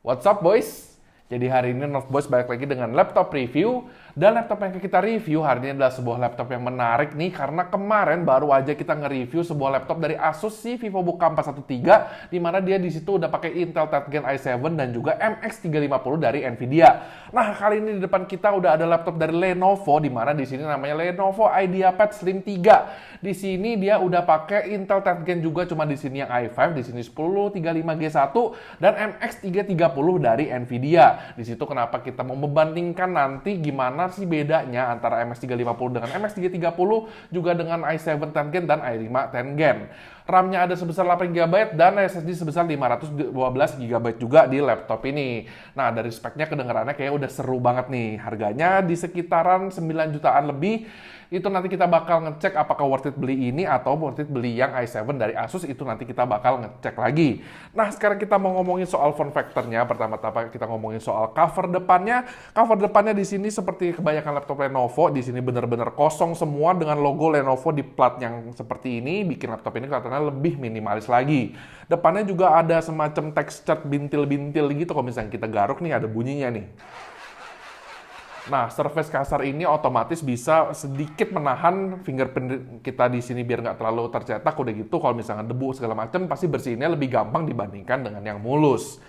What's up boys? Jadi hari ini North Boys balik lagi dengan laptop review. Dan laptop yang kita review hari ini adalah sebuah laptop yang menarik nih. Karena kemarin baru aja kita nge-review sebuah laptop dari Asus si VivoBook K413. Dimana dia disitu udah pakai Intel 10th Gen i7 dan juga MX 350 dari Nvidia. Nah kali ini di depan kita udah ada laptop dari Lenovo. Dimana di sini namanya Lenovo IdeaPad Slim 3. Di sini dia udah pakai Intel 10th Gen juga. Cuma di sini yang i5, di sini 1035G1 dan MX 330 dari Nvidia. Di situ kenapa kita mau membandingkan nanti gimana sih bedanya antara MX 350 dengan MX 330 juga dengan i7 10th Gen dan i5 10th Gen. RAM-nya ada sebesar 8GB dan SSD sebesar 512GB juga di laptop ini. Nah, dari speknya kedengarannya kayak udah seru banget nih. Harganya di sekitaran 9 jutaan lebih. Itu nanti kita bakal ngecek apakah worth it beli ini atau worth it beli yang i7 dari Asus, itu nanti kita bakal ngecek lagi. Nah, sekarang kita mau ngomongin soal form factor-nya. Pertama-tama kita ngomongin soal cover depannya. Cover depannya di sini seperti kebanyakan laptop Lenovo, di sini benar-benar kosong semua dengan logo Lenovo di plat yang seperti ini, bikin laptop ini kelihatannya lebih minimalis lagi. Depannya juga ada semacam texture bintil-bintil gitu, kalau misalnya kita garuk nih ada bunyinya nih. Nah, surface kasar ini otomatis bisa sedikit menahan fingerprint kita di sini biar nggak terlalu tercetak. Udah gitu, kalau misalnya debu segala macam, pasti bersihinnya lebih gampang dibandingkan dengan yang mulus.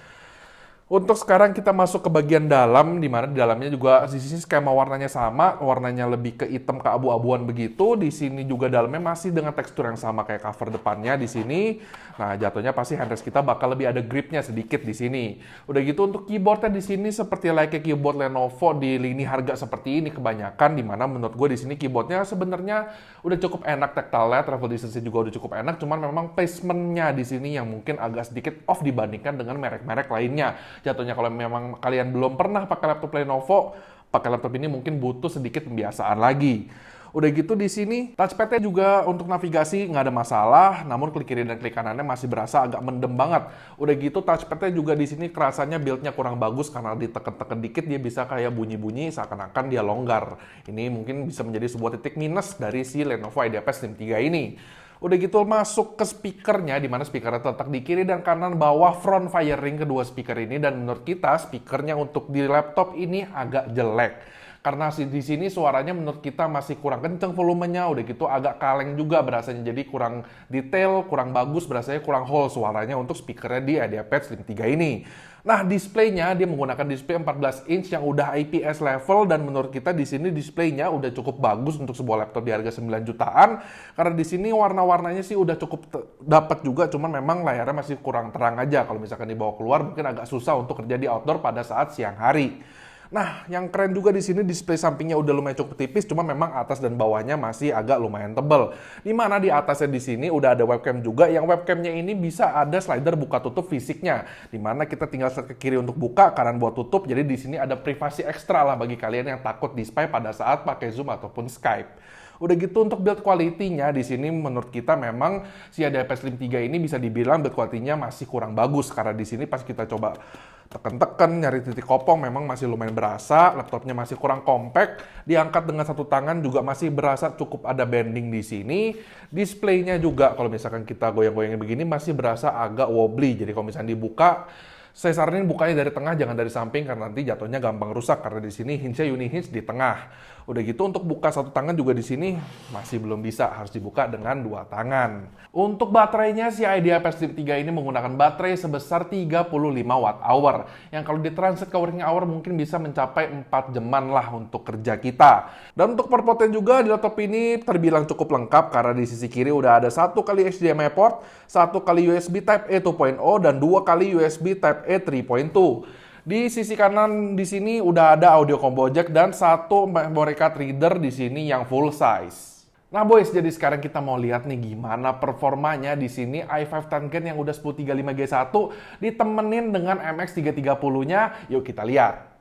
Untuk sekarang kita masuk ke bagian dalam, di mana di dalamnya juga di sini skema warnanya sama, warnanya lebih ke hitam ke abu-abuan begitu. Di sini juga dalamnya masih dengan tekstur yang sama kayak cover depannya di sini. Nah, jatuhnya pasti handrest kita bakal lebih ada gripnya sedikit di sini. Udah gitu untuk keyboardnya di sini seperti layaknya keyboard Lenovo di lini harga seperti ini kebanyakan, di mana menurut gue di sini keyboardnya sebenarnya udah cukup enak, tactile-nya, travel distance juga udah cukup enak. Cuman memang placement-nya di sini yang mungkin agak sedikit off dibandingkan dengan merek-merek lainnya. Jatuhnya kalau memang kalian belum pernah pakai laptop Lenovo, pakai laptop ini mungkin butuh sedikit pembiasaan lagi. Udah gitu di sini touchpad-nya juga untuk navigasi nggak ada masalah, namun klik kiri dan klik kanannya masih berasa agak mendem banget. Udah gitu touchpad-nya juga di sini kerasanya build-nya kurang bagus karena ditekan-tekan dikit dia bisa kayak bunyi-bunyi seakan-akan dia longgar. Ini mungkin bisa menjadi sebuah titik minus dari si Lenovo IdeaPad Slim 3 ini. Udah gitu masuk ke speakernya, di mana speakernya terletak di kiri dan kanan bawah front firing kedua speaker ini, dan menurut kita speakernya untuk di laptop ini agak jelek. Karena di sini suaranya menurut kita masih kurang kenceng volumenya, udah gitu agak kaleng juga berasanya, jadi kurang detail, kurang bagus, berasanya kurang whole suaranya untuk speakernya di IdeaPad Slim 3 ini. Nah, displaynya dia menggunakan display 14 inch yang udah IPS level, dan menurut kita di sini displaynya udah cukup bagus untuk sebuah laptop di harga 9 jutaan. Karena di sini warna-warnanya sih udah cukup dapat juga, cuman memang layarnya masih kurang terang aja. Kalau misalkan dibawa keluar mungkin agak susah untuk kerja di outdoor pada saat siang hari. Nah, yang keren juga di sini display sampingnya udah lumayan cukup tipis, cuma memang atas dan bawahnya masih agak lumayan tebal. Di mana di atasnya di sini udah ada webcam juga, yang webcamnya ini bisa ada slider buka tutup fisiknya. Di mana kita tinggal slide ke kiri untuk buka, kanan buat tutup. Jadi di sini ada privasi ekstra lah bagi kalian yang takut di spy pada saat pakai Zoom ataupun Skype. Udah gitu untuk build quality-nya di sini menurut kita memang si IdeaPad Slim 3 ini bisa dibilang build quality-nya masih kurang bagus, karena di sini pas kita coba tekan-tekan nyari titik kopong memang masih lumayan berasa, laptopnya masih kurang compact, diangkat dengan satu tangan juga masih berasa cukup ada bending di sini. Displaynya juga kalau misalkan kita goyang-goyangin begini masih berasa agak wobbly, jadi kalau misalnya dibuka, saya saranin bukanya dari tengah, jangan dari samping, karena nanti jatuhnya gampang rusak karena di sini hinge-nya uni hinge di tengah. Udah gitu untuk buka satu tangan juga di sini masih belum bisa, harus dibuka dengan dua tangan. Untuk baterainya si IdeaPad Slim 3 ini menggunakan baterai sebesar 35 Wh, yang kalau ditranslate ke working hour mungkin bisa mencapai 4 jaman lah untuk kerja kita. Dan untuk port-portnya juga di laptop ini terbilang cukup lengkap, karena di sisi kiri udah ada 1 kali HDMI port, 1 kali USB Type-A 2.0 dan 2 kali USB Type-A 3.2. Di sisi kanan di sini udah ada audio combo jack dan 1 memory card reader di sini yang full size. Nah boys, jadi sekarang kita mau lihat nih gimana performanya di sini i5 10th Gen yang udah 1035G1 ditemenin dengan MX 330-nya. Yuk kita lihat.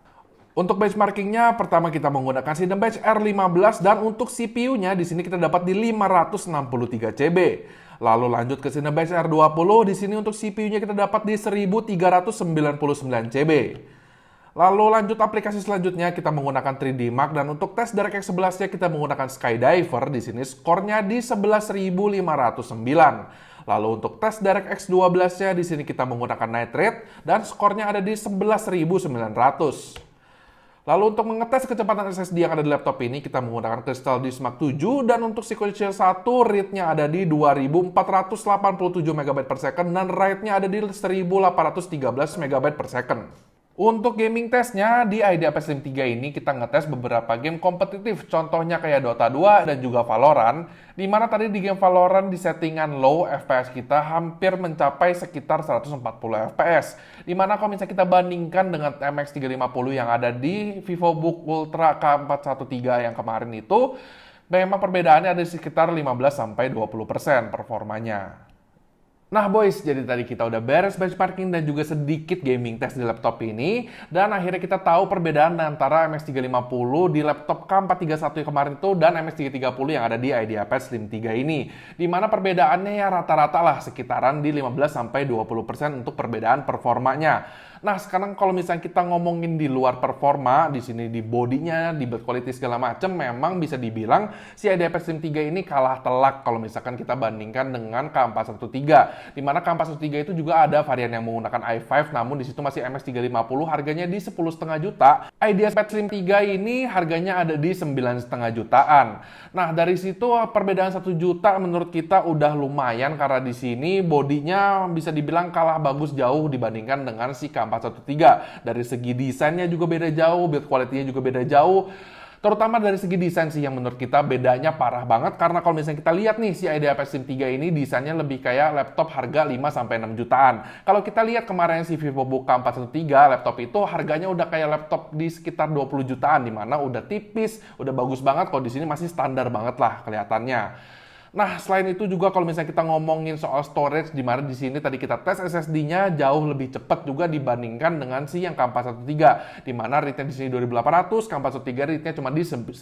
Untuk benchmarkingnya, pertama kita menggunakan Cinebench R15, dan untuk CPU-nya di sini kita dapat di 563 CB. Lalu lanjut ke Cinebench R20, di sini untuk CPU-nya kita dapat di 1399 CB. Lalu lanjut aplikasi selanjutnya kita menggunakan 3D Mark, dan untuk tes DirectX 11-nya kita menggunakan Skydiver. Di sini skornya di 11.509. Lalu untuk tes DirectX 12-nya di sini kita menggunakan Night Rate dan skornya ada di 11.900. Lalu untuk mengetes kecepatan SSD yang ada di laptop ini, kita menggunakan Crystal Disk Mark 7 dan untuk sequential 1 read-nya ada di 2487 MB per second dan write-nya ada di 1813 MB per second. Untuk gaming testnya, di IdeaPad Slim 3 ini kita ngetes beberapa game kompetitif, contohnya kayak Dota 2 dan juga Valorant, di mana tadi di game Valorant di settingan low, FPS kita hampir mencapai sekitar 140 FPS. Di mana kalau misalnya kita bandingkan dengan MX 350 yang ada di VivoBook Ultra K413 yang kemarin itu, memang perbedaannya ada di sekitar 15-20% performanya. Nah boys, jadi tadi kita udah beres benchmarking dan juga sedikit gaming test di laptop ini. Dan akhirnya kita tahu perbedaan antara MX350 di laptop K431 yang kemarin itu dan MX330 yang ada di IdeaPad Slim 3 ini. Dimana perbedaannya ya rata-rata lah sekitaran di 15-20% untuk perbedaan performanya. Nah sekarang kalau misalnya kita ngomongin di luar performa, di sini di bodinya, di build quality segala macam, memang bisa dibilang si IdeaPad Slim 3 ini kalah telak kalau misalkan kita bandingkan dengan K413. Di mana K413 itu juga ada varian yang menggunakan i5, namun di situ masih MX350 harganya di 10,5 juta. IdeaPad Slim 3 ini harganya ada di 9,5 jutaan. Nah dari situ perbedaan 1 juta menurut kita udah lumayan karena di sini bodinya bisa dibilang kalah bagus jauh dibandingkan dengan si K413. Dari segi desainnya juga beda jauh, build quality-nya juga beda jauh. Terutama dari segi desain sih yang menurut kita bedanya parah banget, karena kalau misalnya kita lihat nih si IdeaPad Slim 3 ini desainnya lebih kayak laptop harga 5-6 jutaan. Kalau kita lihat kemarin si VivoBook K413 laptop itu harganya udah kayak laptop di sekitar 20 jutaan, dimana udah tipis, udah bagus banget, kalau di sini masih standar banget lah kelihatannya. Nah, selain itu juga kalau misalnya kita ngomongin soal storage, di mana di sini tadi kita tes SSD-nya jauh lebih cepat juga dibandingkan dengan si yang K413, di mana read-nya di sini 2800, K413 read-nya cuma di 1900.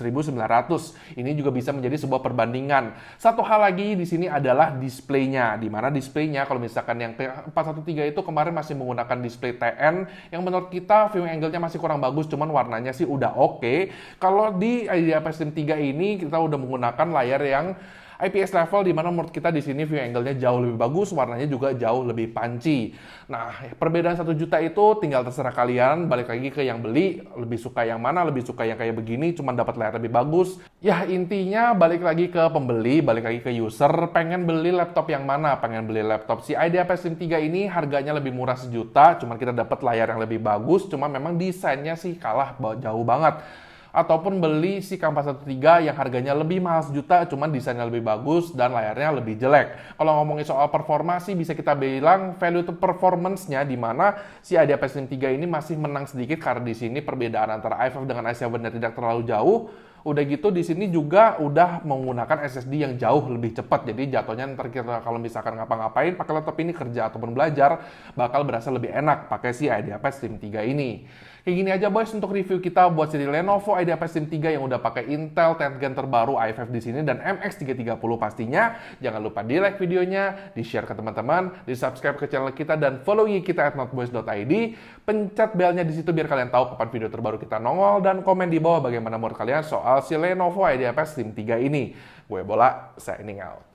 Ini juga bisa menjadi sebuah perbandingan. Satu hal lagi di sini adalah display-nya, di mana display-nya kalau misalkan yang K413 itu kemarin masih menggunakan display TN, yang menurut kita viewing angle-nya masih kurang bagus, cuman warnanya sih udah oke. Kalau di IdeaPad Slim 3 ini kita udah menggunakan layar yang IPS level, di mana menurut kita di sini view angle-nya jauh lebih bagus, warnanya juga jauh lebih panci. Nah, perbedaan 1 juta itu tinggal terserah kalian, balik lagi ke yang beli, lebih suka yang mana, lebih suka yang kayak begini, cuma dapat layar lebih bagus. Ya intinya balik lagi ke pembeli, balik lagi ke user, pengen beli laptop yang mana, pengen beli laptop si IdeaPad Slim 3 ini harganya lebih murah 1 juta, cuma kita dapat layar yang lebih bagus, cuma memang desainnya sih kalah jauh banget. Ataupun beli si K413 yang harganya lebih mahal 1 juta, cuman desainnya lebih bagus dan layarnya lebih jelek. Kalau ngomongin soal performa sih bisa kita bilang value to performance-nya, di mana si IdeaPad Slim 3 ini masih menang sedikit karena di sini perbedaan antara i5 dengan i7-nya tidak terlalu jauh. Udah gitu di sini juga udah menggunakan SSD yang jauh lebih cepat. Jadi jatuhnya ntar kita kalau misalkan ngapa-ngapain pakai laptop ini kerja ataupun belajar bakal berasa lebih enak pakai si IdeaPad Slim 3 ini. Kayak gini aja boys untuk review kita buat seri Lenovo IdeaPad Slim 3 yang udah pakai Intel 10th Gen terbaru i5 di sini dan MX330 pastinya. Jangan lupa di like videonya, di share ke teman-teman, di subscribe ke channel kita dan follow IG kita @noteboys.id. Pencet belnya di situ biar kalian tahu kapan video terbaru kita nongol dan komen di bawah bagaimana menurut kalian soal si Lenovo IdeaPad Slim 3 ini. Gue Bola, signing out.